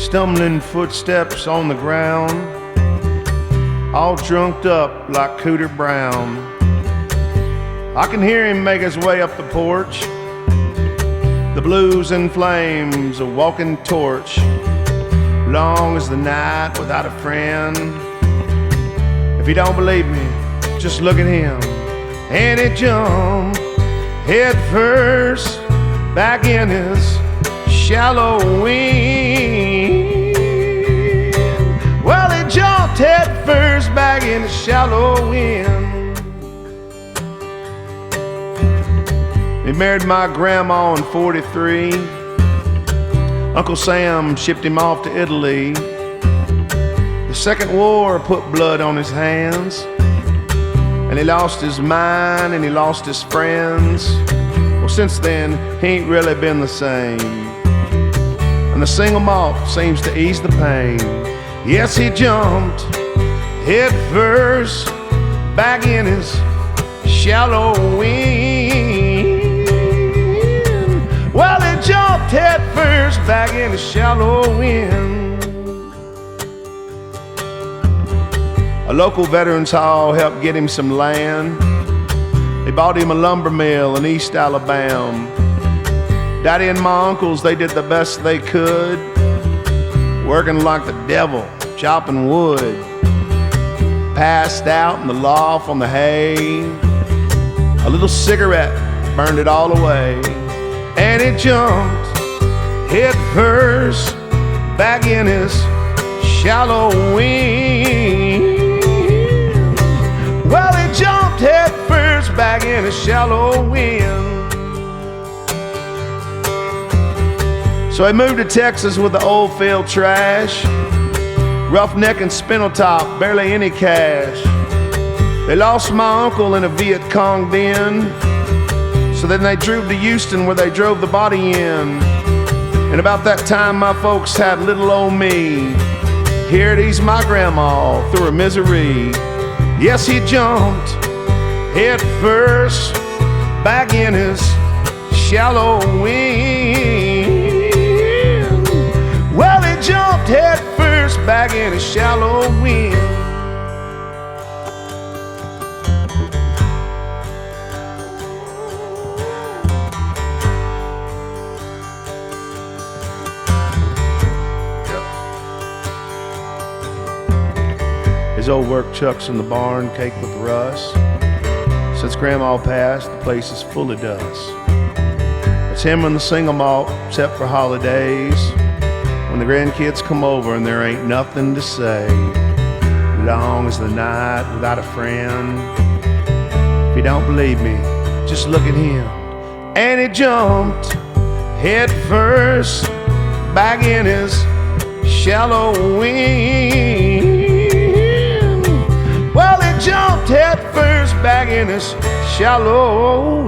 stumbling footsteps on the ground, all drunked up like Cooter Brown. I can hear him make his way up the porch, the blues and flames, a walking torch, long as the night without a friend. If you don't believe me, just look at him. And he jumped head first back in his shallow wind. Well, he jumped head first back in his shallow wind. He married my grandma in 43. Uncle Sam shipped him off to Italy. The Second War put blood on his hands, and he lost his mind and he lost his friends. Well, since then, he ain't really been the same, and the single malt seems to ease the pain. Yes, he jumped head first back in his shallow wind. Well, he jumped head first back in his shallow wind. A local veterans hall helped get him some land. They bought him a lumber mill in East Alabama. Daddy and my uncles, they did the best they could, working like the devil, chopping wood. Passed out in the loft on the hay. A little cigarette burned it all away. And he jumped head first back in his shallow wind. Well, he jumped head first back in a shallow wind. So he moved to Texas with the old field trash, roughneck and spindle top, barely any cash. They lost my uncle in a Viet Cong den, so then they drove to Houston where they drove the body in. And about that time my folks had little old me. Here it is my grandma through her misery. Yes, he jumped head first back in his shallow wind. Well, he jumped head first back in his shallow wind. His old work chucks in the barn, caked with rust. Since Grandma passed, the place is full of dust. It's him and the single malt, except for holidays, when the grandkids come over and there ain't nothing to say. Long as the night without a friend. If you don't believe me, just look at him. And he jumped head first back in his shallow wind. Well, he jumped head first back in his shallow